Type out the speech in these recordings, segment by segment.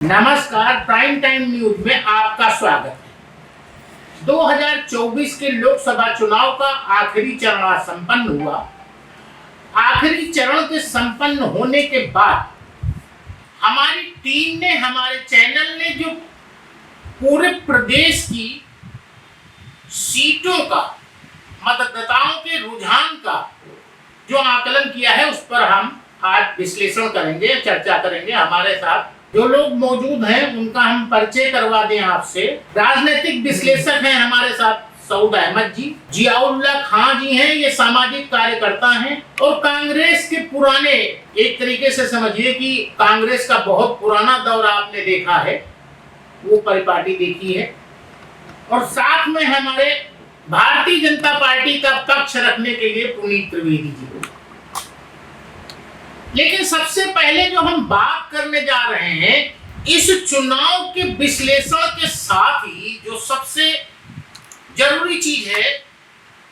नमस्कार, prime time news में आपका स्वागत है। 2024 के लोकसभा चुनाव का आखिरी चरण आज संपन्न हुआ। आखिरी चरण के संपन्न होने के बाद हमारी टीम ने, हमारे चैनल ने जो पूरे प्रदेश की सीटों का, मतदाताओं के रुझान का जो आकलन किया है, उस पर हम आज विश्लेषण करेंगे, चर्चा करेंगे। हमारे साथ जो लोग मौजूद हैं उनका हम परिचय करवा दें आपसे। राजनीतिक विश्लेषक हैं हमारे साथ सऊद अहमद जी, जियाउल्लाह खान जी हैं, ये सामाजिक कार्यकर्ता हैं और कांग्रेस के पुराने, एक तरीके से समझिए कि कांग्रेस का बहुत पुराना दौर आपने देखा है, वो परिपाटी देखी है। और साथ में हमारे भारतीय जनता पार्टी का पक्ष रखने के लिए पुनीत त्रिवेदी जी। लेकिन सबसे पहले जो हम बात करने जा रहे हैं, इस चुनाव के विश्लेषण के साथ ही जो सबसे जरूरी चीज है,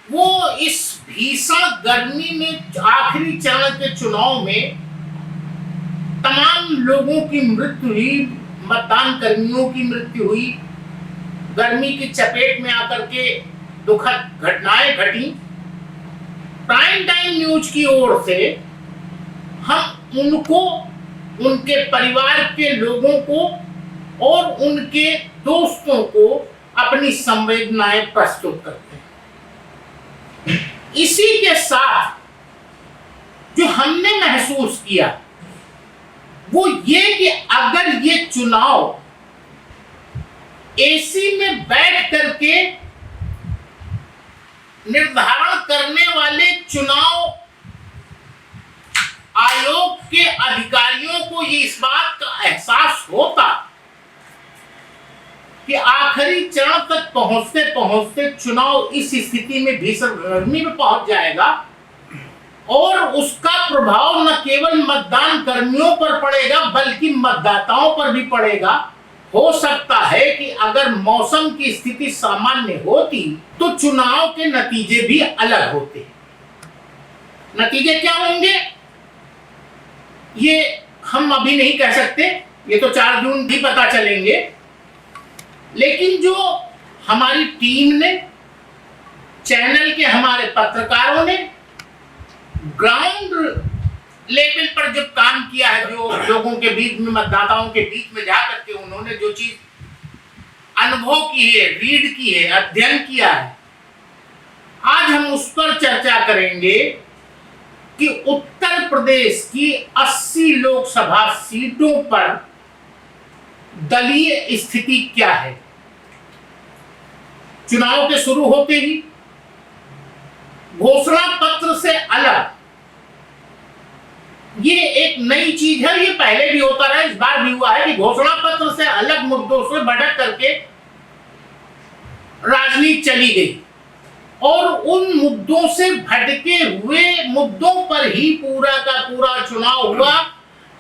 वो इस भीषण गर्मी में आखिरी चरण के चुनाव में तमाम लोगों की मृत्यु हुई, मतदान कर्मियों की मृत्यु हुई, गर्मी की चपेट में आकर के दुखद घटनाएं घटी। प्राइम टाइम न्यूज की ओर से हम उनको, उनके परिवार के लोगों को और उनके दोस्तों को अपनी संवेदनाएं प्रस्तुत करते हैं। इसी के साथ जो हमने महसूस किया वो ये कि अगर ये चुनाव एसी में बैठ करके निर्धारण करने वाले चुनाव आयोग के अधिकारियों को ये इस बात का एहसास होता कि आखिरी चरण तक पहुंचते पहुंचते चुनाव इस स्थिति में भीषण गर्मी में पहुंच जाएगा और उसका प्रभाव न केवल मतदान कर्मियों पर पड़ेगा बल्कि मतदाताओं पर भी पड़ेगा। हो सकता है कि अगर मौसम की स्थिति सामान्य होती तो चुनाव के नतीजे भी अलग होते। नतीजे क्या होंगे ये हम अभी नहीं कह सकते, ये तो 4 जून भी पता चलेंगे। लेकिन जो हमारी टीम ने, चैनल के हमारे पत्रकारों ने ग्राउंड लेवल पर जब काम किया है, जो लोगों के बीच में, मतदाताओं के बीच में जाकर के उन्होंने जो चीज अनुभव की है, रीड की है, अध्ययन किया है, आज हम उस पर चर्चा करेंगे कि उत्तर प्रदेश की 80 लोकसभा सीटों पर दलीय स्थिति क्या है। चुनाव के शुरू होते ही घोषणा पत्र से अलग, ये एक नई चीज है, ये पहले भी होता रहा, इस बार भी हुआ है कि घोषणा पत्र से अलग मुद्दों से भटक करके राजनीति चली गई और उन मुद्दों से भटके हुए मुद्दों पर ही पूरा का पूरा चुनाव हुआ।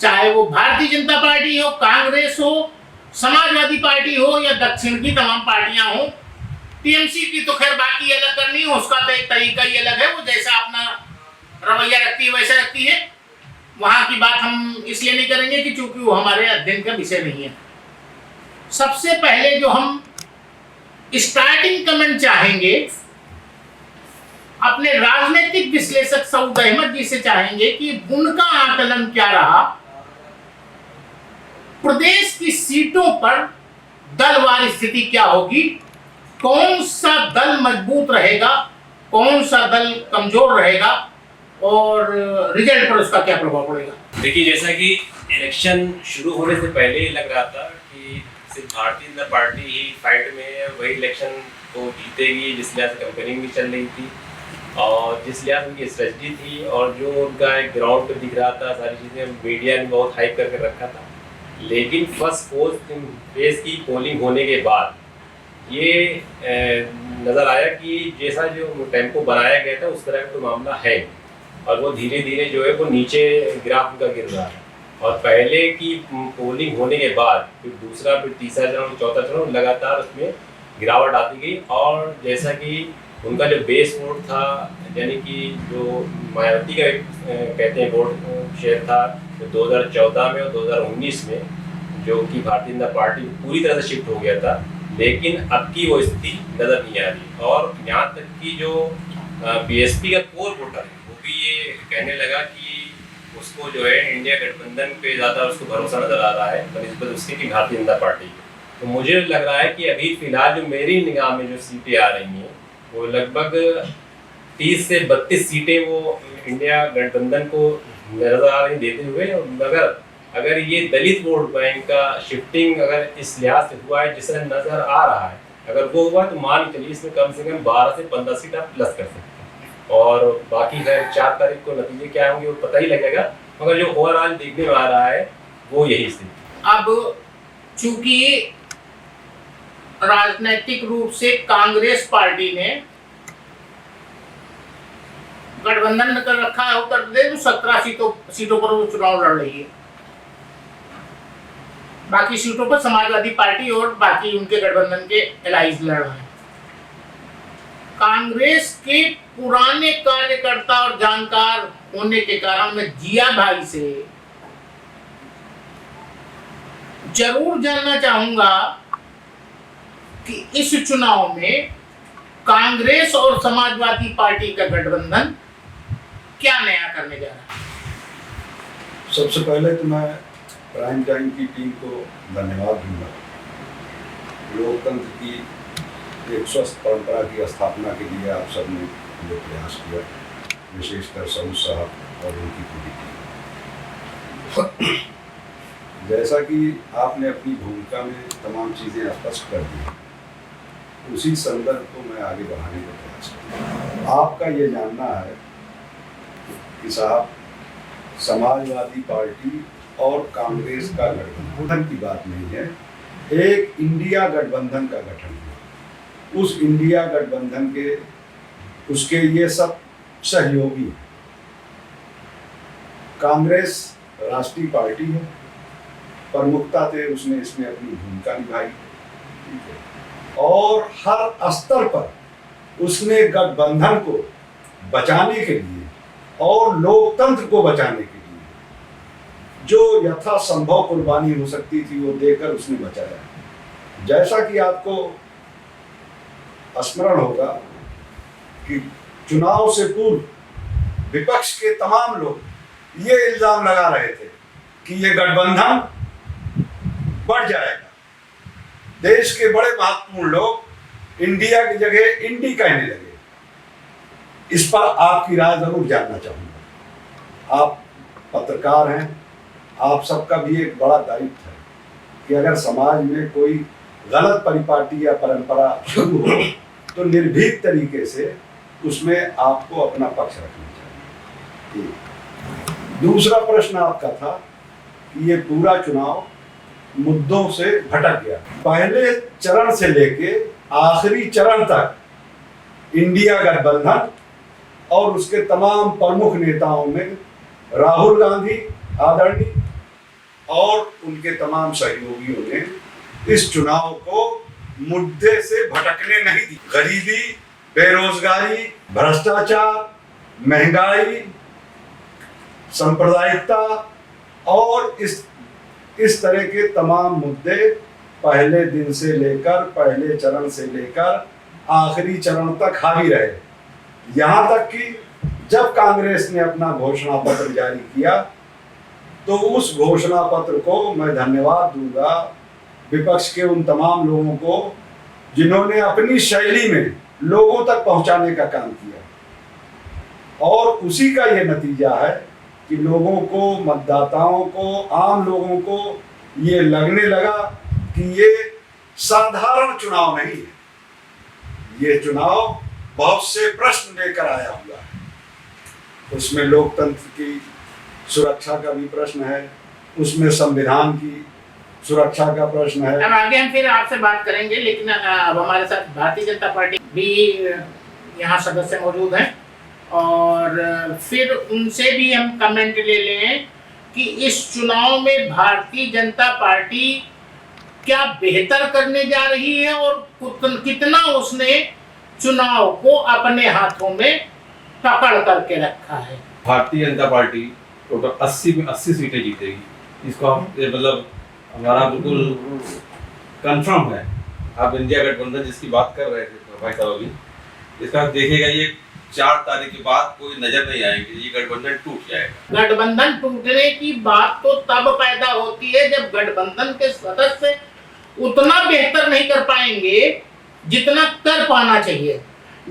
चाहे वो भारतीय जनता पार्टी हो, कांग्रेस हो, समाजवादी पार्टी हो या दक्षिण की तमाम पार्टियां हो। टीएमसी की तो खैर बाकी अलग करनी हो, उसका तो एक तरीका ही अलग है, वो जैसा अपना रवैया रखती है वैसा रखती है। वहां की बात हम इसलिए नहीं करेंगे कि चूंकि वो हमारे अध्ययन का विषय नहीं है। सबसे पहले जो हम स्टार्टिंग कमेंट चाहेंगे, अपने राजनीतिक विश्लेषक सऊद अहमद जी से चाहेंगे कि उनका आकलन क्या रहा, प्रदेश की सीटों पर दलवार स्थिति क्या होगी, कौन सा दल मजबूत रहेगा, कौन सा दल कमजोर रहेगा और रिजल्ट पर उसका क्या प्रभाव पड़ेगा। देखिए, जैसा कि इलेक्शन शुरू होने से पहले ही लग रहा था कि सिर्फ भारतीय जनता पार्टी ही फाइट में वही इलेक्शन को जीतेगी, जिस लिहाज से कंपेनिंग भी चल रही थी और जिस लिहाज उनकी स्ट्रेटजी थी और जो उनका एक ग्राउंड पे दिख रहा था, सारी चीज़ें मीडिया ने बहुत हाइप करके रखा था। लेकिन फर्स्ट फेज की पोलिंग होने के बाद ये नज़र आया कि जैसा जो टेम्पो बनाया गया था उस तरह का तो मामला है और वो धीरे धीरे जो है वो नीचे ग्राफ का गिर रहा है। और पहले की पोलिंग होने के बाद फिर दूसरा, फिर तीसरा चरण, चौथा चरण, लगातार उसमें गिरावट आती गई। और जैसा कि उनका जो बेस वोट था, यानी कि जो मायावती का कहते हैं वोट शेयर था, तो 2014 में और 2019 में जो कि भारतीय जनता पार्टी पूरी तरह से शिफ्ट हो गया था, लेकिन अब की वो स्थिति नज़र नहीं आ रही। और यहाँ तक कि जो बीएसपी का कोर वोटर है वो भी ये कहने लगा कि उसको जो है इंडिया गठबंधन पे ज़्यादा उसको भरोसा नज़र आ रहा है बनिस्बत उसके कि भारतीय जनता पार्टी। तो मुझे लग रहा है कि अभी फिलहाल जो मेरी निगाह में जो सीटें आ रही हैं वो लगभग 30 से 32 सीटें वो इंडिया गठबंधन को नजर आ रही देते हुए। मगर अगर ये दलित वोट बैंक का शिफ्टिंग अगर इस लिहाज से हुआ है जिससे नजर आ रहा है, अगर वो हुआ तो मान चलिए इसमें कम से कम 12 से 15 सीट आप प्लस कर सकते हैं। और बाकी खैर 4 तारीख को नतीजे क्या होंगे वो पता ही लगेगा, मगर जो ओवरऑल देखने में आ रहा है वो यही स्थिति। अब चूंकि राजनीतिक रूप से कांग्रेस पार्टी ने गठबंधन कर रखा है उत्तर प्रदेश में, 17 सीटों पर वो चुनाव लड़ रही है। बाकी सीटों पर समाजवादी पार्टी और बाकी उनके गठबंधन के एलाइज लड़ रहे हैं। कांग्रेस के पुराने कार्यकर्ता और जानकार होने के कारण मैं जिया भाई से जरूर जानना चाहूंगा कि इस चुनाव में कांग्रेस और समाजवादी पार्टी का गठबंधन क्या नया करने जा रहा है। सबसे पहले तो मैं प्राइम टाइम की टीम को धन्यवाद दूंगा। लोकतंत्र की एक स्वस्थ परंपरा की स्थापना के लिए आप सबने जो प्रयास किया, विशेषकर सऊद साहब और उनकी पूरी टीम। जैसा कि आपने अपनी भूमिका में तमाम चीज़ें स्पष्ट कर दी, उसी संदर्भ को मैं आगे बढ़ाने का प्रयास करूँगा। आपका ये जानना है कि साहब समाजवादी पार्टी और कांग्रेस का गठबंधन की बात नहीं है, एक इंडिया गठबंधन का गठन हुआ। उस इंडिया गठबंधन के उसके ये सब सहयोगी हैं। कांग्रेस राष्ट्रीय पार्टी है, प्रमुखता से उसने इसमें अपनी भूमिका निभाई, ठीक है, और हर स्तर पर उसने गठबंधन को बचाने के लिए और लोकतंत्र को बचाने के लिए जो यथासंभव कुर्बानी हो सकती थी वो देकर उसने बचाया। जैसा कि आपको स्मरण होगा कि चुनाव से पूर्व विपक्ष के तमाम लोग ये इल्जाम लगा रहे थे कि ये गठबंधन बढ़ जाएगा। देश के बड़े महत्वपूर्ण लोग इंडिया की जगह इंडी कहने लगे। इस पर आपकी राय जरूर जानना चाहूंगा। आप पत्रकार हैं, आप सबका भी एक बड़ा दायित्व है कि अगर समाज में कोई गलत परिपाटी या परंपरा शुरू हो तो निर्भीक तरीके से उसमें आपको अपना पक्ष रखना चाहिए। दूसरा प्रश्न आपका था कि ये पूरा चुनाव मुद्दों से भटक गया। पहले चरण से लेके आखिरी चरण तक इंडिया गठबंधन और उसके तमाम प्रमुख नेताओं में राहुल गांधी आदरणीय और उनके तमाम सहयोगियों ने इस चुनाव को मुद्दे से भटकने नहीं दी। गरीबी, बेरोजगारी, भ्रष्टाचार, महंगाई, सांप्रदायिकता और इस तरह के तमाम मुद्दे पहले दिन से लेकर, पहले चरण से लेकर आखिरी चरण तक हावी रहे। यहाँ तक कि जब कांग्रेस ने अपना घोषणा पत्र जारी किया तो उस घोषणा पत्र को मैं धन्यवाद दूंगा विपक्ष के उन तमाम लोगों को जिन्होंने अपनी शैली में लोगों तक पहुंचाने का काम किया। और उसी का ये नतीजा है कि लोगों को, मतदाताओं को, आम लोगों को ये लगने लगा कि ये साधारण चुनाव नहीं है, ये चुनाव बहुत से प्रश्न लेकर आया हुआ है। उसमें लोकतंत्र की सुरक्षा का भी प्रश्न है, उसमें संविधान की सुरक्षा का प्रश्न है। अब आगे हम फिर आपसे बात करेंगे, लेकिन अब हमारे साथ भारतीय जनता पार्टी भी यहाँ सदस्य मौजूद हैं और फिर उनसे भी हम कमेंट ले लें कि इस चुनाव में भारतीय जनता पार्टी क्या बेहतर करने जा रही है और कितना उसने चुनाव को अपने हाथों में पकड़ करके रखा है। भारतीय जनता पार्टी टोटल 80 में 80 सीटें जीतेगी। इसको हम मतलब हमारा बिल्कुल कंफर्म है। आप इंडिया गठबंधन जिसकी बात कर रहे थे भाई साहब अभी, इसका देखिएगा ये 4 तारीख के बाद कोई नजर नहीं आएगी, ये गठबंधन टूट जाएगा। गठबंधन टूटने की बात तो तब पैदा होती है जब गठबंधन के सदस्य उतना बेहतर नहीं कर पाएंगे जितना कर पाना चाहिए।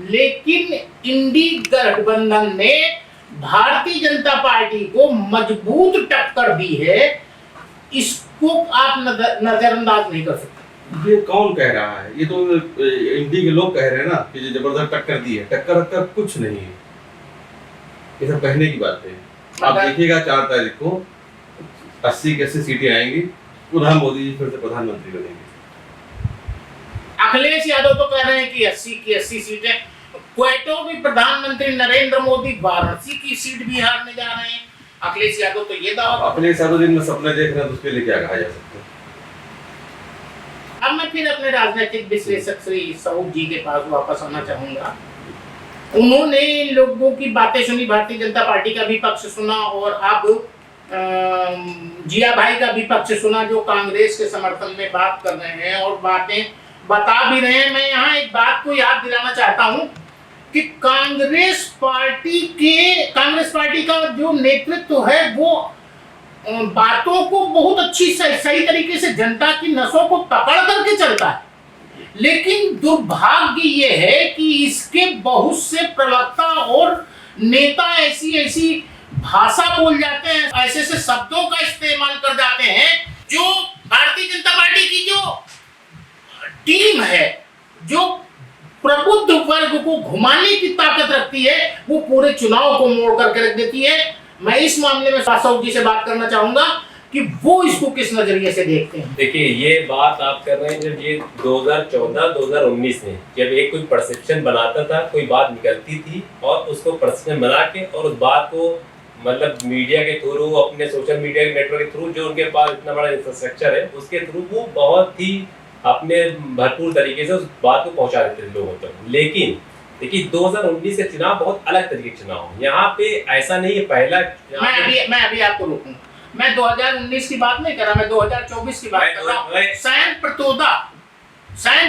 लेकिन इंडी गठबंधन ने भारतीय जनता पार्टी को मजबूत टक्कर दी है, इसको आप नजरअंदाज नहीं कर सकते। ये कौन कह रहा है? ये तो इंडी के लोग कह रहे हैं ना कि ये जबरदस्त टक्कर दी है। टक्कर कुछ नहीं है, ये सब कहने की बात है। आप देखिएगा 4 तारीख को 80 की 80 सीटें आएंगी, पुनः मोदी जी फिर से प्रधानमंत्री बनेंगे। अखिलेश यादव तो कह रहे हैं कि 80 की 80 सीटें, क्वेटो भी प्रधानमंत्री नरेंद्र मोदी वाराणसी की सीट भी हारने जा रहे हैं। अखिलेश यादव तो ये दावा, अखिलेश यादव जिनमें सपने देख रहे हैं तो उसके लिए क्या कहा जा सकता है। अब मैं फिर अपने राजनीतिक विश्लेषक श्री सऊद जी के पास वापस आना चाहूंगा। उन्होंने लोगों की बातें सुनी, भारतीय जनता पार्टी का भी पक्ष सुना और अब जिया भाई का भी पक्ष सुना जो कांग्रेस के समर्थन में बात कर रहे हैं और बातें बता भी रहे हैं। मैं यहाँ एक बात को याद दिलाना चाहता हूँ कि कांग्रेस पार्टी का जो नेतृत्व है वो बातों को बहुत अच्छी सही तरीके से जनता की नसों को पकड़ करके चलता है, लेकिन दुर्भाग्य ये है कि इसके बहुत से प्रवक्ता और नेता ऐसी भाषा बोल जाते हैं, ऐसे शब्दों का इस्तेमाल कर जाते हैं जो भारतीय जनता पार्टी की जो टीम है, जो प्रबुद्ध वर्ग को घुमाने की ताकत रखती है, वो पूरे चुनाव को मोड़ करके रख देती है। मैं इस मामले में सासौद जी से बात करना चाहूंगा कि वो इसको किस नजरिए से देखते हैं। देखिए, ये बात आप कर रहे हैं जब ये 2014-2019 में जब एक कोई परसेप्शन बनाता था, कोई बात निकलती थी और उसको परसेप्शन बना के और उस बात को मतलब मीडिया के थ्रू, अपने सोशल मीडिया के नेटवर्क के थ्रू, जो उनके पास इतना बड़ा इंफ्रास्ट्रक्चर है उसके थ्रू वो बहुत ही अपने भरपूर तरीके से उस बात को पहुंचा देते थे लोगों तक। लेकिन देखिए 2019 के चुनाव बहुत अलग तरीके के चुनाव हैं। यहाँ पे ऐसा नहीं है पहला मैं अभी आपको रोकूंगा। मैं 2019 की बात नहीं कर रहा, मैं 2024 की बात कर रहा हूँ। सैन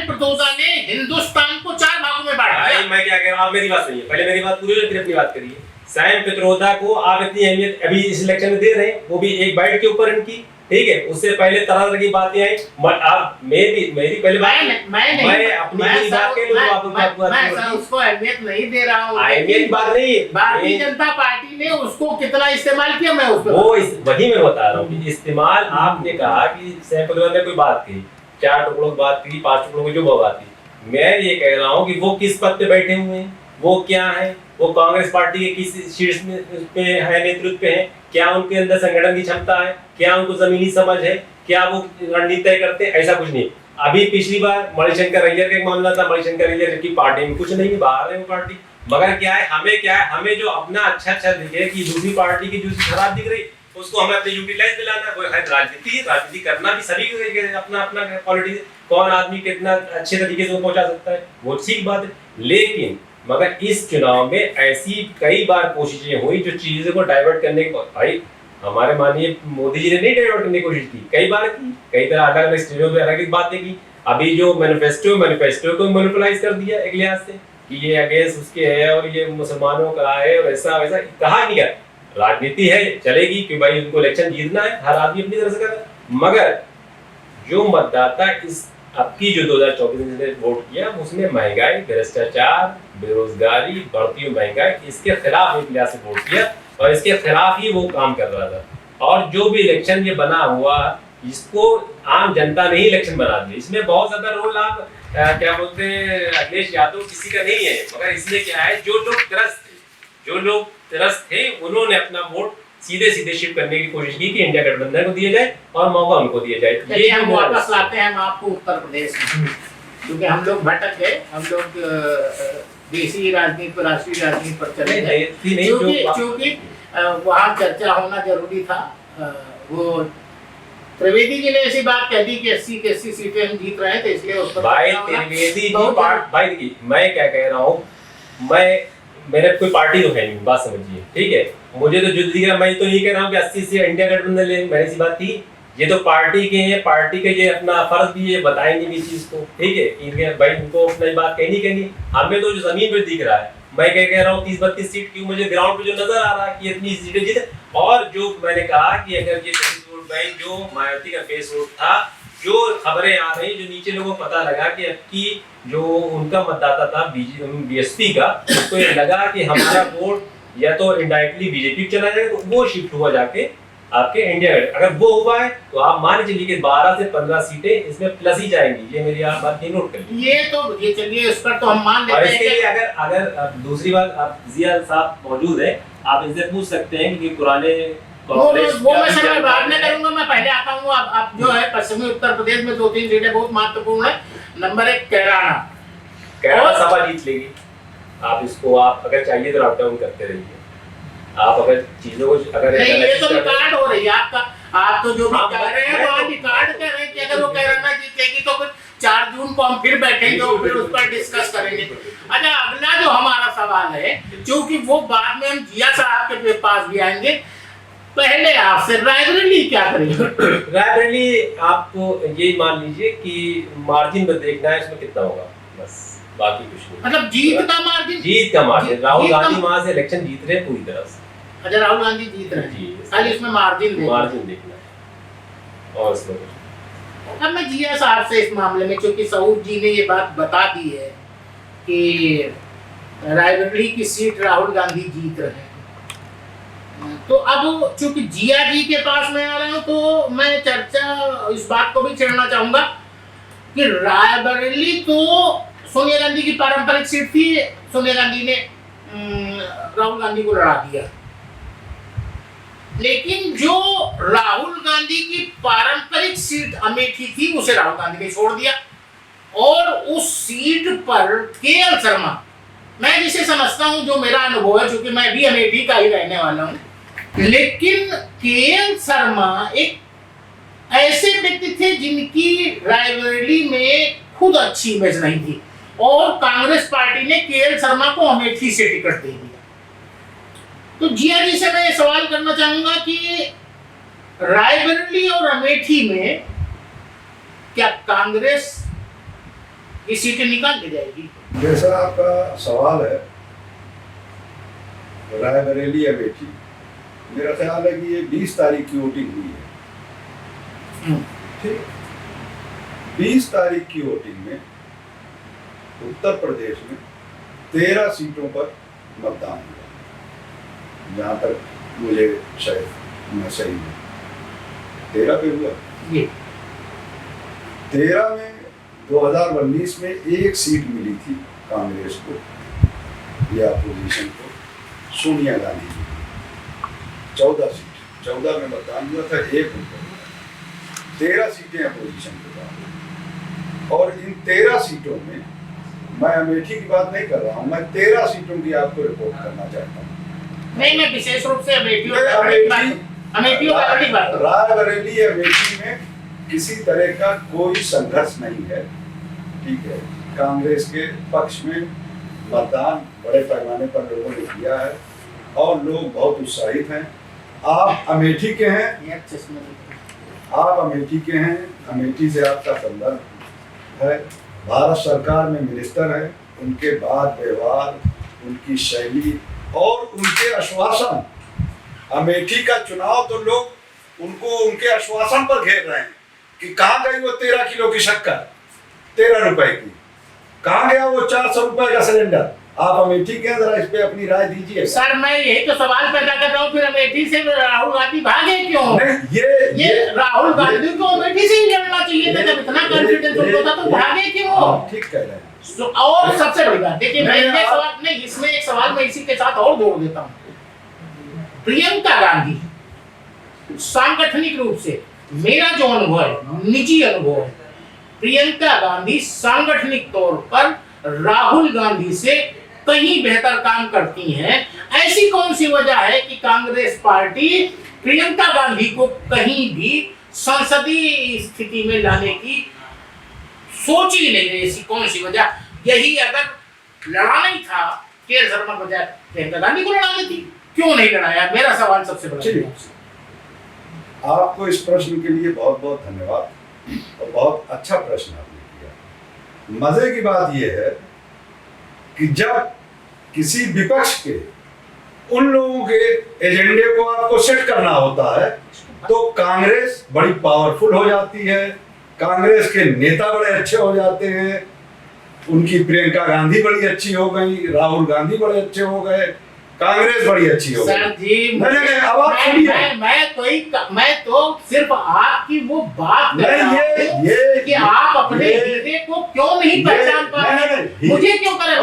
प्रतोदा ने हिंदुस्तान को 4 भागों में बांट दिया। मैं क्या कह रहा हूँ, आप मेरी बात सुनिए, पहले मेरी बात पूरी फिर अपनी बात करिए। सैन पित्रोदा को आप इतनी अहमियत अभी इस इलेक्शन में दे रहे हैं, वो भी एक बाइट के ऊपर इनकी, ठीक है। उससे पहले तरह तरह की बातें आई। आप मेरी पहले बात मैं अपनी बात के लिए मैं उसको अहमियत नहीं दे रहा हूँ। अहमियत बात नहीं है, भारतीय जनता पार्टी ने उसको कितना इस्तेमाल किया, मैं उसको वही मैं बता रहा हूँ कि इस्तेमाल। आपने कहा कि सैन पित्रोदा ने कोई बात की, 4 टुकड़ों की बात की, 5 टुकड़ों की जो बात की, मैं ये कह रहा हूँ कि वो किस पद पे बैठे हुए हैं, वो क्या है, वो कांग्रेस पार्टी के किस शीर्ष में पे है, नेतृत्व पे है, क्या उनके अंदर संगठन की क्षमता है, क्या उनको जमीनी समझ है, क्या वो रणनीति तय करते हैं, ऐसा कुछ नहीं। अभी पिछली बार मणिशंकर अय्यर का एक मामला था, मणिशंकर अय्यर की पार्टी में कुछ नहीं है, बाहर है वो पार्टी। मगर क्या है, हमें जो अपना अच्छा दिखे कि दूसरी पार्टी की जो खराब दिख रही उसको हमें अपने यूटिलाइज दिलाना। वो है राजनीति करना भी सभी अपना पॉलिटिक्स, कौन आदमी कितना अच्छे तरीके से वो पहुंचा सकता है, वो ठीक बात है। लेकिन मगर इस चुनाव में ऐसी कई बार कोशिशें हुई जो चीजों को डाइवर्ट करने की, भाई हमारे माननीय मोदी जी ने नहीं डाइवर्ट करने की कोशिश की, कई बार की, कई तरह अलग अलग स्टेजों पे अलग बातें की। अभी जो मैनिफेस्टो को मोनोपोलाइज कर दिया एक लिहाज से कि ये अगेंस्ट उसके है और ये मुसलमानों का है और ऐसा वैसा कहा नहीं गया। राजनीति है, चलेगी कि भाई उनको इलेक्शन जीतना है, हर आदमी अपनी तरह से कर, मगर जो मतदाता इस आपकी जो 2024 में वोट किया उसमें महंगाई, भ्रष्टाचार, बेरोजगारी, बढ़ती हुई महंगाई, इसके खिलाफ एक लिहाज से वोट किया और इसके खिलाफ ही वो काम कर रहा था। और जो भी इलेक्शन ये बना हुआ, इसको आम जनता ने ही इलेक्शन बना दिया। इसमें बहुत ज्यादा रोल आप क्या बोलते हैं अखिलेश यादव किसी का नहीं है, मगर इसमें क्या है, जो लोग त्रस्त थे उन्होंने अपना वोट सीधे शिफ्ट करने की कोशिश की कि इंडिया गठबंधन को दिया जाए और मौका उनको दिया जाए। ये हम वापस लाते हैं हम आपको उत्तर प्रदेश में, क्योंकि हम लोग भटक गए, हम लोग देशी राजनीति पर, राष्ट्रीय राजनीति पर चले गए, क्योंकि वहाँ चर्चा होना जरूरी था। वो त्रिवेदी जी ने ऐसी बात कह दी कि 80 की 80 सीटें हम जीत रहे थे, इसलिए उस पर भाई त्रिवेदी जी भाई मैं क्या कह रहा हूँ, मैंने कोई पार्टी तो है नहीं, बात समझिए, ठीक है। मुझे तो जुल्दी का, मैं तो ये कह रहा हूँ कि 80 से इंडिया गठबंधन ले, मैंने सी बात की। ये तो पार्टी के हैं, पार्टी के ये अपना फर्ज भी ये बताएंगे भी चीज को, ठीक है, इनके भाई उनको अपनी बात कहनी। हमें तो जो जमीन पे दिख रहा है, मैं कह रहा हूँ 30-32 सीट क्यों, मुझे ग्राउंड पे जो नजर आ रहा है कि इतनी सीटें जीते। और जो मैंने कहा कि अगर ये वोट बैंक जो मायावती का फेस वोट था, जो खबरें आ रही, जो नीचे लोगों को पता लगा कि अब की जो उनका मतदाता था बीएसपी का, तो ये लगा कि हमारा वोट या तो इनडायरेक्टली बीजेपी को चला जाएगा, तो वो शिफ्ट हुआ जाके आपके इंडिया में। अगर वो हुआ है तो आप मान चलिए कि 12 से 15 सीटें इसमें प्लस ही जाएंगी। ये मेरी आप बात नोट कर लीजिए। ये तो ये चलिए, इस पर तो हम मान और लेते इसके हैं लिए अगर दूसरी बात, आप जिया साहब मौजूद है, आप इनसे पूछ सकते हैं कि पुराने वो मैं समय बाद में करूंगा। मैं पहले आता हूँ। अब जो है पश्चिमी उत्तर प्रदेश में 2-3 सीटें बहुत महत्वपूर्ण है। नंबर 1 कैराना सभा जीत लेगी। आप इसको आप अगर चाहिए तो लॉकडाउन करते रहिए। आप अगर चीजों को अगर नहीं, ये तो रिकॉर्ड हो रही है आपका। आप तो जो भी हाँ, कह रहे हैं वो आप रिकॉर्ड कर रहे हैं कि अगर वो कैराना जीतेगी तो फिर 4 जून को हम फिर बैठेंगे और फिर उस पर डिस्कस करेंगे। अच्छा, अगला जो हमारा सवाल है, क्योंकि वो बाद में हम जिया साहब के पास भी आएंगे, पहले आपसे रायबरेली क्या करेंगे? रायबरेली आपको ये मान लीजिए कि मार्जिन पर देखना है, इसमें कितना होगा, बस, बाकी कुछ नहीं। मतलब जीत का मार्जिन? जीत का मार्जिन। राहुल गांधी वहां से इलेक्शन जीत रहे हैं पूरी तरह से। अच्छा, राहुल गांधी जीत रहे हैं, खाली इसमें मार्जिन देखना है और इसमें कुछ। अब मैं जिया साहब से इस मामले में, क्योंकि सऊद जी ने ये बात बता दी है कि रायबरेली की सीट राहुल गांधी जीत रहे हैं, तो अब चूंकि जिया जी के पास में आ रहा हूँ तो मैं चर्चा इस बात को भी छेड़ना चाहूंगा कि रायबरेली तो सोनिया गांधी की पारंपरिक सीट थी। सोनिया गांधी ने राहुल गांधी को लड़ा दिया, लेकिन जो राहुल गांधी की पारंपरिक सीट अमेठी थी उसे राहुल गांधी ने छोड़ दिया और उस सीट पर केएल शर्मा, मैं जिसे समझता हूं, जो मेरा अनुभव है, क्योंकि मैं भी अमेठी का ही रहने वाला हूं, लेकिन केएल शर्मा एक ऐसे व्यक्ति थे जिनकी रायबरेली में खुद अच्छी इमेज नहीं थी और कांग्रेस पार्टी ने केएल शर्मा को अमेठी से टिकट दे दिया। तो जिया जी से मैं ये सवाल करना चाहूंगा कि रायबरेली और अमेठी में क्या कांग्रेस की सीटें निकाल दी जाएगी? जैसा आपका सवाल है, रायबरेली अमेठी, मेरा ख्याल है कि ये 20 तारीख की वोटिंग हुई है। ठीक, 20 तारीख की वोटिंग में उत्तर प्रदेश में 13 सीटों पर मतदान हुआ, जहाँ तक मुझे शायद मैं सही हूँ, 13 पे हुआ। 13 में 2019 में एक सीट मिली थी कांग्रेस को या अपोजिशन को, सोनिया गांधी जी, 14 सीट, 14 में मतदान हुआ था, 1 उनको, 13 सीटें अपोजिशन के पास। और इन 13 सीटों में मैं अमेठी की बात नहीं कर रहा हूँ, मैं 13 सीटों की आपको रिपोर्ट करना चाहता हूँ। नहीं, मैं विशेष रूप से अमेठी रायबरेली अमेठी में किसी तरह का कोई संघर्ष नहीं है, ठीक है। कांग्रेस के पक्ष में मतदान बड़े पैमाने पर लोगों ने किया है और लोग बहुत उत्साहित हैं। आप अमेठी के हैं, आप अमेठी के हैं, अमेठी से आपका संदर्भ है, भारत सरकार में मिनिस्टर है, उनके बात व्यवहार, उनकी शैली और उनके आश्वासन, अमेठी का चुनाव तो लोग उनको उनके आश्वासन पर घेर रहे हैं कि कहाँ गई वो 13 किलो की शक्कर, 13 रुपए की, कहाँ गया वो 400 रुपए का सिलेंडर। आप अमेठी के जरा इस पे अपनी राय दीजिए। सर, मैं यही तो सवाल पैदा कर रहा हूँ, फिर अमेठी से राहुल गांधी भागे क्यों? नहीं, ये राहुल गांधी को अमेठी से ही लड़ना चाहिए था, जब इतना कॉन्फिडेंस उनको था तो भागे क्यों? ठीक कह रहे हैं। और सबसे बड़ी बात देखिए, मैं सवाल नहीं, इसमें एक सवाल मैं इसी के साथ और जोड़ देता हूँ। प्रियंका गांधी सांगठनिक रूप से, मेरा जो अनुभव है, निजी अनुभव है, प्रियंका गांधी सांगठनिक तौर पर राहुल गांधी से कहीं बेहतर काम करती हैं। ऐसी कौन सी वजह है कि कांग्रेस पार्टी प्रियंका गांधी को कहीं भी संसदीय स्थिति में लाने की सोच ही नहीं रही? ऐसी कौन सी वजह? यही अगर लड़ाना ही था, केएल शर्मा को बजाय प्रियंका गांधी को लड़ा देती, क्यों नहीं लड़ाया? मेरा सवाल सबसे बड़ा है। आपको इस प्रश्न के लिए बहुत बहुत धन्यवाद और बहुत अच्छा प्रश्न आपने किया। मजे की बात यह है कि जब किसी विपक्ष के उन लोगों के एजेंडे को आपको सेट करना होता है तो कांग्रेस बड़ी पावरफुल हो जाती है, कांग्रेस के नेता बड़े अच्छे हो जाते हैं, उनकी प्रियंका गांधी बड़ी अच्छी हो गई, राहुल गांधी बड़े अच्छे हो गए, कांग्रेस बड़ी अच्छी हो गई। सर जी नहीं, अब आप सुनिए। मैं तो सिर्फ आपकी वो बात कर रहा हूं कि आप अपने हीरे को क्यों नहीं पहचान पा रहे, मुझे क्यों करें?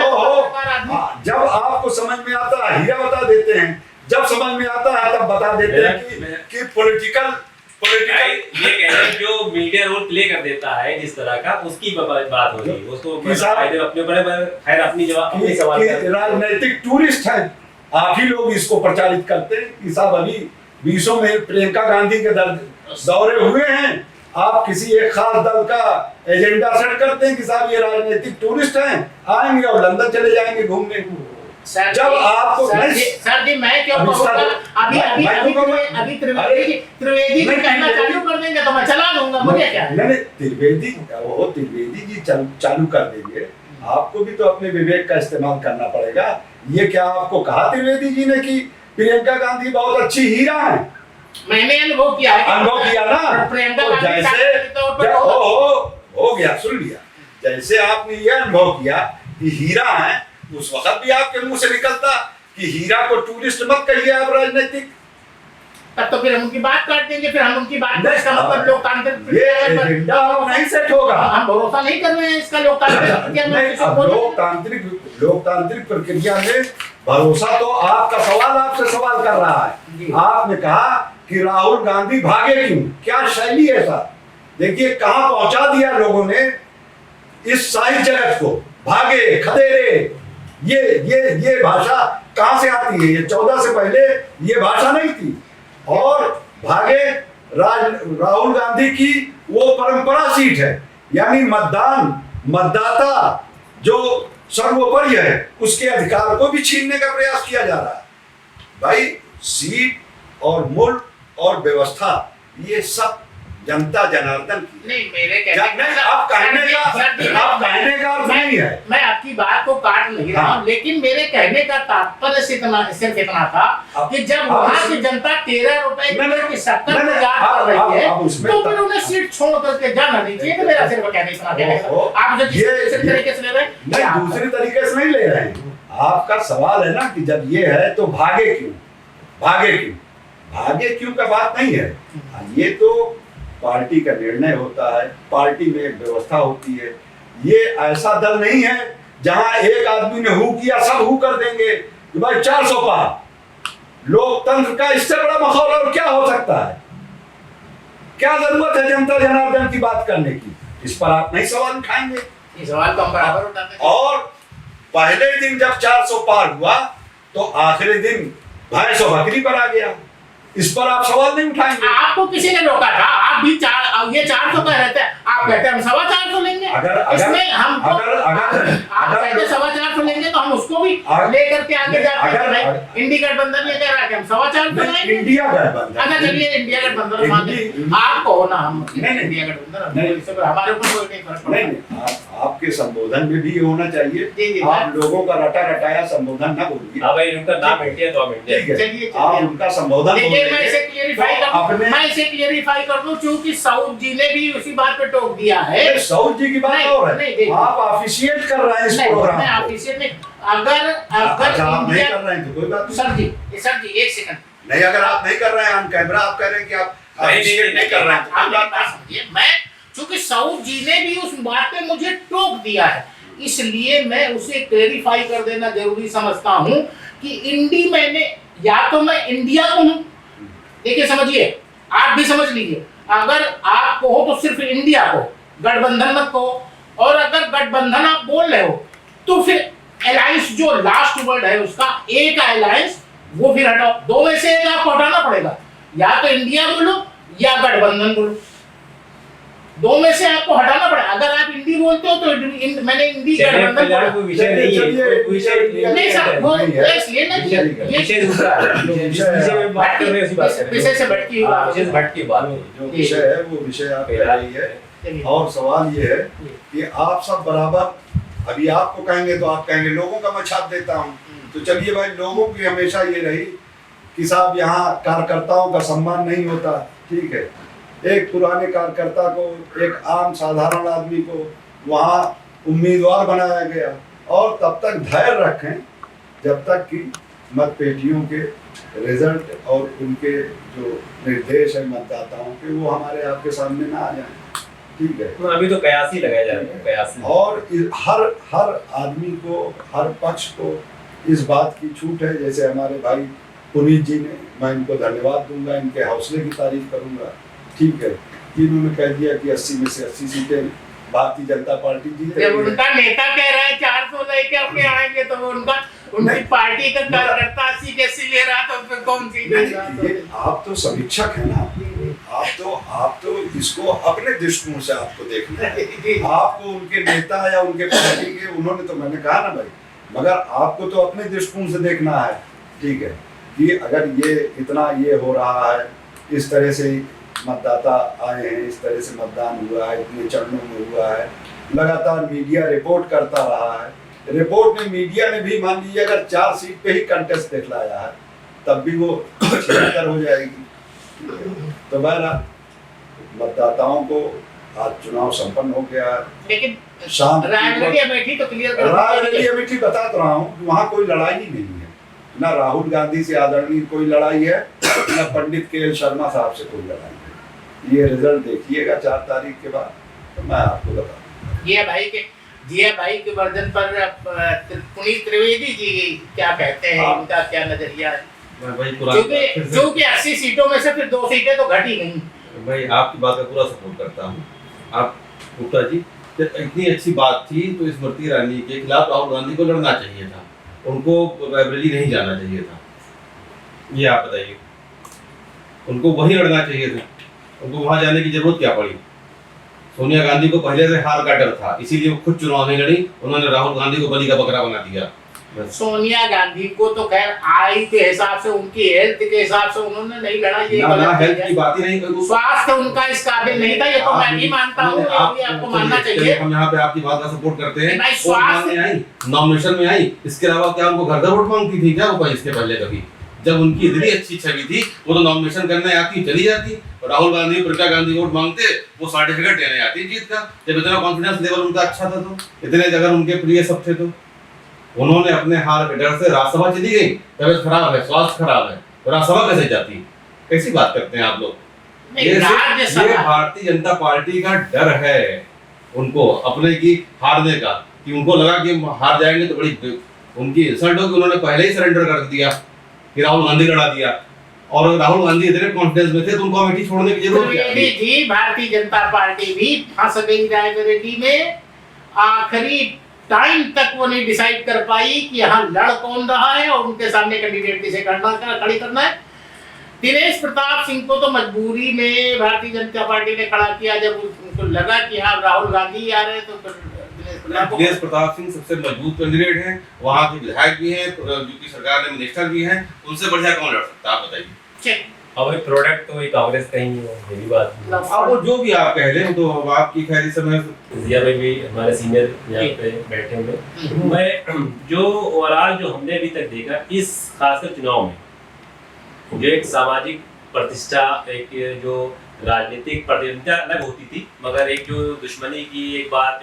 जब आपको समझ में आता है हीरा बता देते हैं, जब समझ में आता है तब बता देते हैं कि पॉलिटिकल ये कह रहे हैं जो मीडिया रोल प्ले कर देता है जिस तरह का, उसकी बात हो रही है। उसको अपने बड़े खैर अपनी जवाब अपनी सवाल राजनीतिक टूरिस्ट है, आप ही लोग इसको प्रचारित करते हैं कि साहब अभी 20 में प्रियंका गांधी के दौरे हुए हैं, आप किसी एक खास दल का एजेंडा सेट करते हैं कि साहब ये राजनीतिक टूरिस्ट हैं, आएंगे और लंदन चले जाएंगे घूमने। जब आपको सर जी मैं क्यों कहूँगा, अभी त्रिवेदी जी कहना चालू कर देंगे तो मैं चला दूंगा, मुझे क्या है? नहीं त्रिवेदी जी चालू कर देंगे, आपको भी तो अपने विवेक का इस्तेमाल करना पड़ेगा। ये क्या आपको कहा त्रिवेदी जी ने कि प्रियंका गांधी बहुत अच्छी हीरा है? मैंने अनुभव किया है, अनुभव किया ना, प्रियंका तो जैसे हो गया, सुन लिया, जैसे आपने ये अनुभव किया कि हीरा है, उस वक्त भी आपके मुंह से निकलता कि हीरा को टूरिस्ट मत कहिए आप राजनीतिक, तब तो फिर हम उनकी बात काट देंगे, फिर हम उनकी बात इसका मतलब लोकतांत्रिक नहीं सेट होगा, हम भरोसा नहीं कर रहे हैं इसका लोकतांत्रिक प्रक्रिया में भरोसा तो आपका सवाल आपसे सवाल कर रहा है। आपने कहा कि राहुल गांधी भागे क्यों, क्या शैली है सर? देखिए कहां पहुंचा दिया लोगों ने इस सारी जगत को, भागे खदेरे, ये भाषा कहां से आती है? ये 14 से पहले ये भाषा नहीं थी। और भागे राहुल गांधी की वो परंपरा सीट है, यानी मतदाता जो सर्वोपरि है उसके अधिकार को भी छीनने का प्रयास किया जा रहा है। भाई सीट और मुल्क और व्यवस्था ये सब जनता जनार्दन की नहीं, मेरे आप कहने का अर्थ नहीं है। मैं आपकी बात को काट नहीं रहा हूँ, लेकिन मेरे कहने का तात्पर्य सिर्फ इतना था कि जब वहाँ की जनता 13 रुपए की शक्कर में जा कर रही है तो फिर उन्हें सीट छोड़ करके जाना नहीं चाहिए। मेरा सिर्फ कहने इतना, आप जो दूसरे तरीके से ले रहे हैं, दूसरे तरीके से नहीं ले रहे हैं। आपका सवाल है ना कि जब ये है तो भागे क्यों का बात नहीं है। ये तो पार्टी का निर्णय होता है, पार्टी में एक व्यवस्था होती है। ये ऐसा दल नहीं है जहां एक आदमी ने हु किया सब हु कर देंगे कि भाई 400 पार। लोकतंत्र का इससे बड़ा माहौल और क्या हो सकता है? क्या जरूरत है जनता जनार्दन की बात करने की? इस पर आप नहीं सवाल उठाएंगे, इस सवाल को हम बराबर उठाते हैं। और पहले दिन जब 400 पार हुआ तो आखिरी दिन भैंस और बकरी पर आ गया, इस पर आप सवाल नहीं उठाएंगे। आपको किसी ने रोका था? आप भी ये 400 कह रहे थे, आप कहते हैं हम 425 लेंगे। इसमें हम आप कहते 425 लेंगे तो हम उसको भी लेकर के आगे जाते हैं। इंडिया गठबंधन ये कह रहा है कि हम 425 लेंगे। इंडिया गठबंधन, अच्छा चलिए इंडिया गठबंधन आप कहो ना, हम इंडिया गठबंधन हमारे ऊपर कोई नहीं फर्क नहीं। आपके संबोधन में भी ये होना चाहिए, आप लोगों का रटा रटाया संबोधन ना बोलिए। आप उनका संबोधन मैं इसे क्लियरिफाई कर दूं क्योंकि साउथ जी ने भी उसी बात पे टोक दिया है। साउथ जी की बात और है, आप ऑफिशिएट कर रहे हैं इस प्रोग्राम में। ऑफिशिएट नहीं, अगर आप नहीं कर रहे हैं तो कोई बात नहीं। सर जी एक सेकंड, नहीं अगर आप नहीं कर रहे हैं ऑन कैमरा, आप कह रहे हैं कि आप ऑफिशिएट नहीं कर रहे हैं तो कोई बात नहीं। मैं चूंकि साउथ जी ने भी उस बात पे मुझे टोक दिया है, इसलिए मैं उसे क्लेरिफाई कर देना जरूरी समझता हूं कि या तो मैं इंडिया को हूं, देखिए समझिए, आप भी समझ लीजिए, अगर आप कहो तो सिर्फ इंडिया को, गठबंधन मत कहो। और अगर गठबंधन आप बोल रहे हो तो फिर अलायंस जो लास्ट वर्ड है उसका एक अलायंस वो फिर हटाओ, दो में से एक आपको हटाना पड़ेगा, या तो इंडिया बोलो या गठबंधन बोलो, दो में से आपको हटाना पड़ेगा। अगर आप इंडी बोलते हो तो मैंने इंडी चलिए गठबंधन फिलहाल कोई विषय नहीं है, कोई विषय नहीं सर, वो इसलिए ना विषय ये विषय दूसरा है। जिस विषय में बात कर रहे हैं उसी बात कर रहे हैं। विषय से भटकी हुई हाँ, बात विषय से भटकी बात है। जो विषय है वो विषय आप कह रही है। चलिए। और सवाल ये है कि आप सब बराबर, अभी आपको कहेंगे तो आप कहेंगे लोगों का मैं छाप देता हूँ, तो चलिए भाई, लोगों की हमेशा ये रही कि साहब यहाँ कार्यकर्ताओं का सम्मान नहीं होता, ठीक है। एक पुराने कार्यकर्ता को, एक आम साधारण आदमी को वहाँ उम्मीदवार बनाया गया, और तब तक धैर्य रखें जब तक कि मतपेटियों के रिजल्ट और उनके जो निर्देश है मतदाताओं के, वो हमारे आपके सामने ना आ जाए, ठीक है। अभी तो कयास ही लगाया जा रहा है, कयास। और हर आदमी को, हर पक्ष को इस बात की छूट है, जैसे हमारे भाई पुनीत जी ने, मैं इनको धन्यवाद दूंगा, इनके हौसले की तारीफ करूंगा, ठीक है, कि इन्होंने कह दिया कि 80 में से 80 सीटें भारतीय जनता पार्टी जीत जब उनका नेता कह रहा है 400 लेके अपने आएंगे, तो वो उनकी पार्टी का कार्यकर्ता 80 कैसे ले रहा था, फिर कौन सी ये आप तो समीक्षक है ना, आप तो इसको अपने दृष्टिकोण से आपको देखना है, आपको उनके नेता या उनके पार्टी के, उन्होंने तो मैंने कहा ना भाई, मगर आपको तो अपने दृष्टिकोण से देखना है, ठीक है, कि अगर ये इतना ये हो रहा है, इस तरह से मतदाता आए हैं, इस तरह से मतदान हुआ है, इतने चरणों में हुआ है, लगातार मीडिया रिपोर्ट करता रहा है, रिपोर्ट में मीडिया ने भी मान लीजिए अगर 4 सीट पे ही कंटेस्ट दिखलाया है, तब भी वो 76 हो जाएगी। तो बहरहाल मतदाताओं को आज चुनाव संपन्न हो गया है, लेकिन शाम रायबरेली अमेठी तो क्लियर कर रायबरेली अमेठी बता तो रहा हूँ, वहाँ कोई लड़ाई ही नहीं है, ना राहुल गांधी से आदरणीय कोई लड़ाई है, ना पंडित के शर्मा साहब से कोई लड़ाई है। ये रिजल्ट देखिएगा 4 तारीख के बाद, तो मैं आपको बताऊंगा। जिया भाई के वर्जन पर पुनीत त्रिवेदी जी क्या कहते हैं, उनका क्या नजरिया है? क्योंकि 80 सीटों में से फिर 2 सीटें तो घटी नहीं। भाई आपकी बात का पूरा सपोर्ट करता हूँ। आप गुप्ता जी, जब इतनी अच्छी बात थी तो स्मृति ईरानी के खिलाफ राहुल गांधी को लड़ना चाहिए था, उनको रायबरेली नहीं जाना चाहिए था। ये आप बताइए, उनको वही लड़ना चाहिए था, उनको वहां जाने की जरूरत क्या पड़ी? सोनिया गांधी को पहले से हार का डर था, इसीलिए वो खुद चुनाव नहीं लड़ी, उन्होंने राहुल गांधी को बलि का बकरा बना दिया। सोनिया गांधी को तो खैर आयु के हिसाब से, उनकी हेल्थ के हिसाब से उन्होंने नहीं लड़ा, ये ना हेल्थ की बात ही नहीं, स्वास्थ्य उनका इस काबिल नहीं था, ये तो मैं भी मानता हूँ, आपको मानना चाहिए। हम यहाँ पे आपकी बात का सपोर्ट करते हैं। स्वास्थ्य नॉमिनेशन में आई, इसके अलावा क्या उनको घर वोट मांगती थी क्या वो इसके पहले कभी? जब उनकी इतनी अच्छी छवि थी, वो तो नॉमिनेशन करने आती चली जाती, और राहुल गांधी, प्रियंका गांधी वोट मांगते, वो सर्टिफिकेट देने आती जीत का। जब इतना कॉन्फिडेंस लेवल उनका अच्छा था, तो इतने अगर उनके प्रिय सब थे, तो उन्होंने अपने हार के डर से राज्यसभा चली गई। तबियत खराब है, स्वास्थ्य खराब है, तो राज्यसभा कैसे जाती? कैसी बात करते हैं आप लोग? ये भारतीय जनता पार्टी का डर है उनको अपने की हारने का, कि उनको लगा कि हार जाएंगे तो बड़ी उनकी इंसल्ट होगी। उन्होंने पहले ही सरेंडर कर दिया कि राहुल गांधी लड़ा दिया, और राहुल गांधी इतने कॉन्फिडेंस में थे तो उनको अमेठी छोड़ने की जरूरत क्या थी? भारतीय जनता पार्टी भी फंस गई रायबरेली में, आखिरी टाइम तक वो नहीं डिसाइड कर पाई कि यहाँ लड़ कौन रहा है और उनके सामने कैंडिडेट किसे खड़ी करना है। दिनेश प्रताप सिंह को तो मजबूरी में भारतीय जनता पार्टी ने खड़ा किया, जब उनको लगा कि हाँ राहुल गांधी आ रहे, तो दिनेश प्रताप सिंह सबसे मजबूत कैंडिडेट हैं, वहाँ के विधायक भी हैं, यूपी सरकार ने मिनिस्टर भी हैं, उनसे बढ़िया कौन लड़ सकता है आप बताइए? अब ये प्रोडक्ट तो ये कांग्रेस का ही है, मेरी बात अब वो जो भी आप कह लें, तो अब आपकी खैर समय जिया भाई भी हमारे सीनियर यहाँ पे बैठे हुए। मैं जो ओवरऑल जो हमने अभी तक देखा इस खासकर चुनाव में, जो एक सामाजिक प्रतिष्ठा, एक जो राजनीतिक प्रतियोगिता अलग होती थी, मगर एक जो दुश्मनी की एक बात,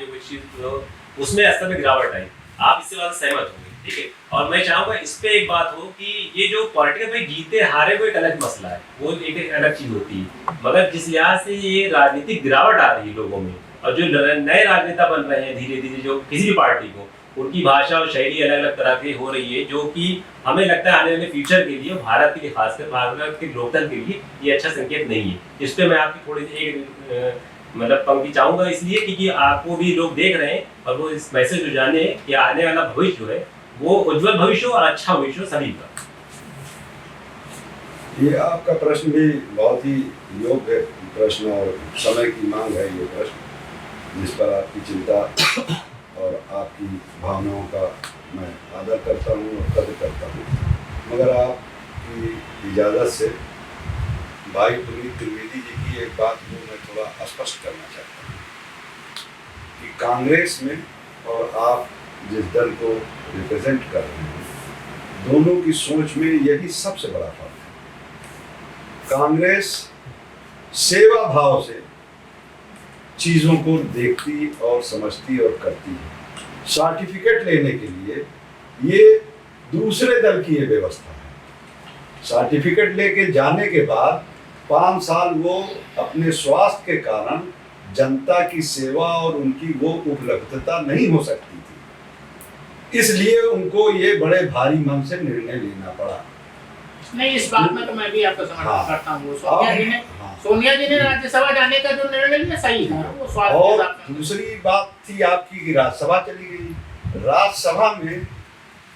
उसमें स्तर में गिरावट आई। आप इससे बात सहमत होंगे, ठीक है? और मैं चाहूंगा इस पे एक बात हो कि ये जो पॉलिटिकल में जीते हारे को एक अलग मसला है, वो एक अलग चीज होती है, मगर जिस लिहाज से ये राजनीतिक गिरावट आ रही है लोगों में, और जो नए राजनेता बन रहे हैं धीरे धीरे, जो किसी भी पार्टी को, उनकी भाषा और शैली अलग अलग तरह की हो रही है, जो कि हमें लगता है आने वाले फ्यूचर के लिए, भारत के लिए, खासकर भारत के लोकतंत्र के लिए ये अच्छा संकेत नहीं है। इस पे मैं आपकी थोड़ी सी एक मतलब पंक्ति चाहूंगा, इसलिए क्योंकि आपको भी लोग देख रहे हैं और वो इस मैसेज को जाने कि आने वाला भविष्य जो है वो उज्जवल भविष्य और अच्छा भविष्य सभी का। ये आपका प्रश्न भी बहुत ही योग्य प्रश्न और समय की मांग है ये प्रश्न। जिस पर आपकी चिंता और आपकी भावनाओं का मैं आदर करता हूँ और कदर करता हूँ, मगर आपकी इजाज़त से भाई पुनीत त्रिवेदी जी की एक बात को मैं थोड़ा स्पष्ट करना चाहता हूँ कि कांग्रेस में और आप जिस दल को रिप्रेजेंट कर रहे हैं, दोनों की सोच में यही सबसे बड़ा फर्क है। कांग्रेस सेवा भाव से चीज़ों को देखती और समझती और करती है। सर्टिफिकेट लेने के लिए ये दूसरे दल की ये व्यवस्था है। सर्टिफिकेट लेके जाने के बाद 5 साल वो अपने स्वास्थ्य के कारण जनता की सेवा और उनकी वो उपलब्धता नहीं हो सकती थी, इसलिए उनको ये बड़े भारी मन से निर्णय लेना पड़ा। नहीं, इस बात में तो मैं भी आपका समर्थन हाँ। करता हूँ। हाँ। सोनिया जी ने राज्यसभा जाने का जो निर्णय लिया सही था, वो स्वास्थ्य के और हिसाब से। दूसरी बात थी आपकी कि राज्यसभा चली गई। राज्यसभा में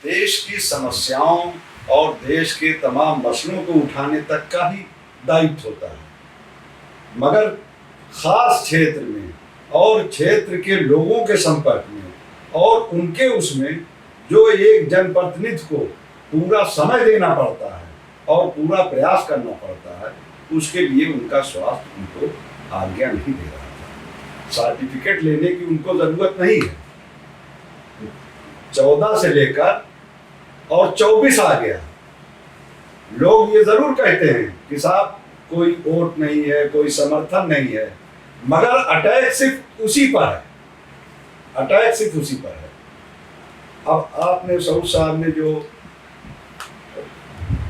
देश की समस्याओं और देश के तमाम मसलों को उठाने तक का ही दायित्व होता है, मगर खास क्षेत्र में और क्षेत्र के लोगों के संपर्क में और उनके उसमें जो एक जनप्रतिनिधि को पूरा समय देना पड़ता है और पूरा प्रयास करना पड़ता है, उसके लिए उनका स्वास्थ्य उनको आज्ञा नहीं दे रहा था। सर्टिफिकेट लेने की उनको जरूरत नहीं है। 14 से लेकर और 24 आ गया। लोग ये जरूर कहते हैं कि साहब कोई वोट नहीं है, कोई समर्थन नहीं है, मगर अटैक सिर्फ उसी पर है। अटैक सिर्फ उसी पर है। अब आपने सऊद साहब ने जो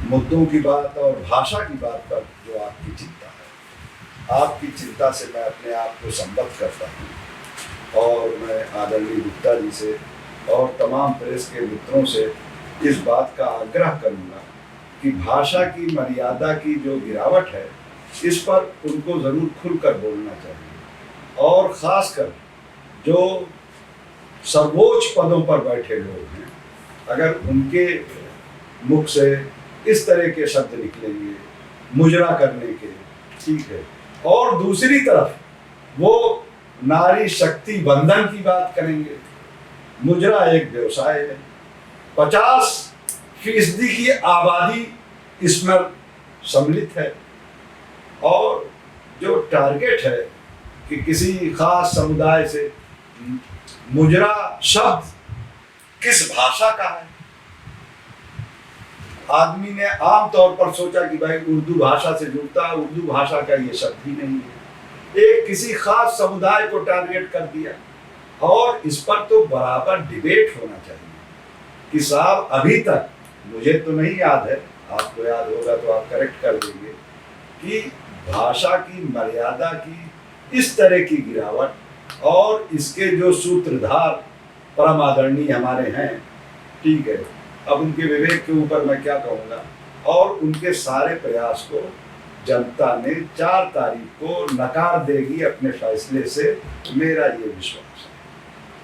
मुद्दों की बात और भाषा की बात पर जो आपकी चिंता है, आपकी चिंता से मैं अपने आप को संबद्ध करता हूँ और मैं आदरणीय गुप्ता जी से और तमाम प्रेस के मित्रों से इस बात का आग्रह करूँगा कि भाषा की मर्यादा की जो गिरावट है, इस पर उनको ज़रूर खुलकर बोलना चाहिए। और ख़ासकर जो सर्वोच्च पदों पर बैठे लोग हैं, अगर उनके मुख से इस तरह के शब्द निकलेंगे मुजरा करने के, ठीक है, और दूसरी तरफ वो नारी शक्ति बंधन की बात करेंगे। मुजरा एक व्यवसाय है। 50% की आबादी इसमें सम्मिलित है और जो टारगेट है कि किसी खास समुदाय से मुजरा शब्द किस भाषा का है। आदमी ने आम तौर पर सोचा कि भाई उर्दू भाषा से जुड़ता है, उर्दू भाषा का ये शब्द ही नहीं है। एक किसी खास समुदाय को टारगेट कर दिया और इस पर तो बराबर डिबेट होना चाहिए कि साहब अभी तक मुझे तो नहीं याद है, आपको याद होगा तो आप करेक्ट कर देंगे कि भाषा की मर्यादा की इस तरह की गिरावट और इसके जो सूत्रधार परम आदरणीय हमारे हैं, ठीक है, अब उनके विवेक के ऊपर मैं क्या कहूँगा, और उनके सारे प्रयास को जनता ने 4 तारीख को नकार देगी अपने फैसले से, मेरा ये विश्वास है।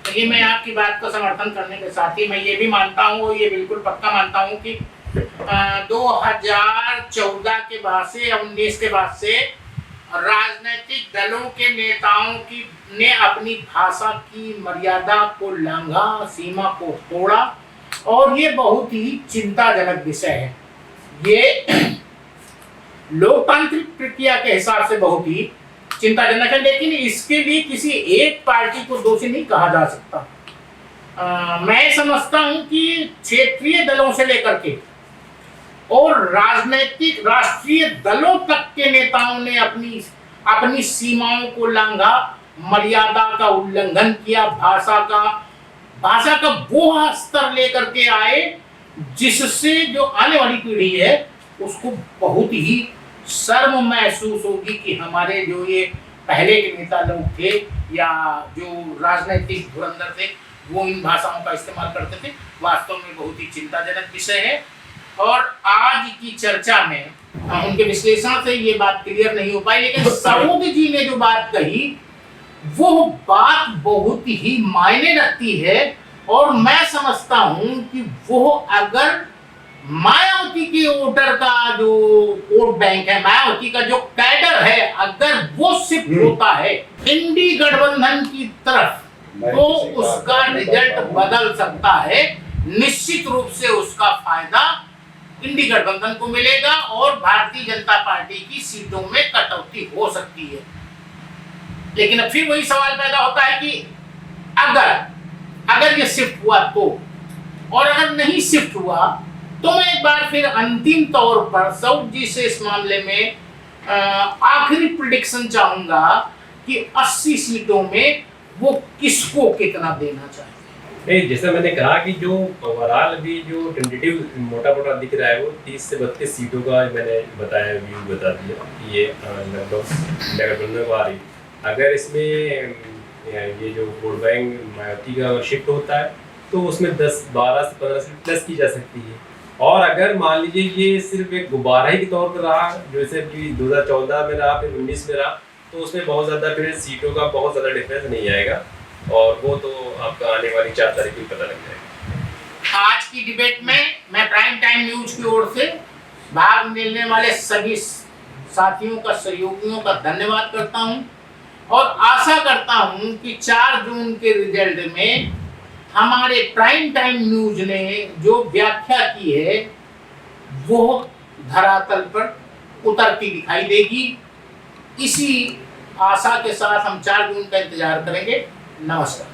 तो ये मैं आपकी बात को समर्थन करने के साथ ही मैं ये भी मानता हूँ, ये बिल्कुल पक्का मानता हूँ कि 2014 के बाद से या 19 के बाद से राजनीतिक दलों के नेताओं की ने अपनी भाषा की मर्यादा को लांघा, सीमा को तोड़ा और ये बहुत ही चिंताजनक विषय है। ये लोकतांत्रिक प्रक्रिया के हिसाब से बहुत ही चिंताजनक है, लेकिन इसके लिए किसी एक पार्टी को दोषी नहीं कहा जा सकता। मैं समझता हूं कि क्षेत्रीय दलों से लेकर के और राजनीतिक राष्ट्रीय दलों तक के नेताओं ने अपनी सीमाओं को लांघा, मर्यादा का उल्लंघन किया, भाषा का वो स्तर लेकर के आए जिससे जो आने वाली पीढ़ी है उसको बहुत ही शर्म महसूस होगी कि हमारे जो ये पहले के नेता लोग थे या जो राजनीतिक धुरंधर थे वो इन भाषाओं का इस्तेमाल करते थे। वास्तव में बहुत ही चिंताजनक विषय है और आज की चर्चा में उनके विश्लेषण से ये बात क्लियर नहीं हो पाई, लेकिन सऊद जी ने जो बात कही वो बात बहुत ही मायने रखती है और मैं समझता हूं कि वो अगर मायावती के वोटर का जो वोट बैंक है, मायावती का जो कैडर है, अगर वो शिफ्ट होता है इंडी गठबंधन की तरफ, तो उसका रिजल्ट बदल सकता है। निश्चित रूप से उसका फायदा इंडी गठबंधन को मिलेगा और भारतीय जनता पार्टी की सीटों में कटौती हो सकती है। लेकिन अब फिर वही सवाल पैदा होता है कि अगर ये शिफ्ट हुआ तो, और अगर नहीं शिफ्ट हुआ तो मैं एक बार फिर अंतिम तौर पर सऊद जी से इस मामले में आखिरी प्रेडिक्शन चाहूंगा कि 80 सीटों में वो किसको कितना देना चाहिए। नहीं, जैसा मैंने कहा कि जो ओवरऑल अभी जो टेंटेटिव मोटा मोटा दिख रहा है वो 30 से 32 सीटों का मैंने बताया, व्यू बता दिया कि ये लगभग गठबंधन को आ रही। अगर इसमें ये जो वोट बैंक मायावती का शिफ्ट होता है तो उसमें 10-12 से 15 सीट प्लस की जा सकती है। और अगर मान लीजिए ये सिर्फ एक गुब्बारा ही के तौर पर रहा, जैसे कि 2014 में रहा, फिर 19 में रहा, तो उसमें बहुत ज़्यादा फिर सीटों का बहुत ज़्यादा डिफरेंस नहीं आएगा, और वो तो आपका आने वाली 4 तारीख को पता लग जाएगा। आज की डिबेट में मैं प्राइम टाइम न्यूज की ओर से भाग लेने वाले सभी साथियों का, सहयोगियों का धन्यवाद करता हूं और आशा करता हूं कि 4 जून के रिजल्ट में हमारे प्राइम टाइम न्यूज ने जो व्याख्या की है वो धरातल पर उतरती दिखाई देगी। इसी आशा के साथ हम 4 जून का इंतजार करेंगे। नमस्कार।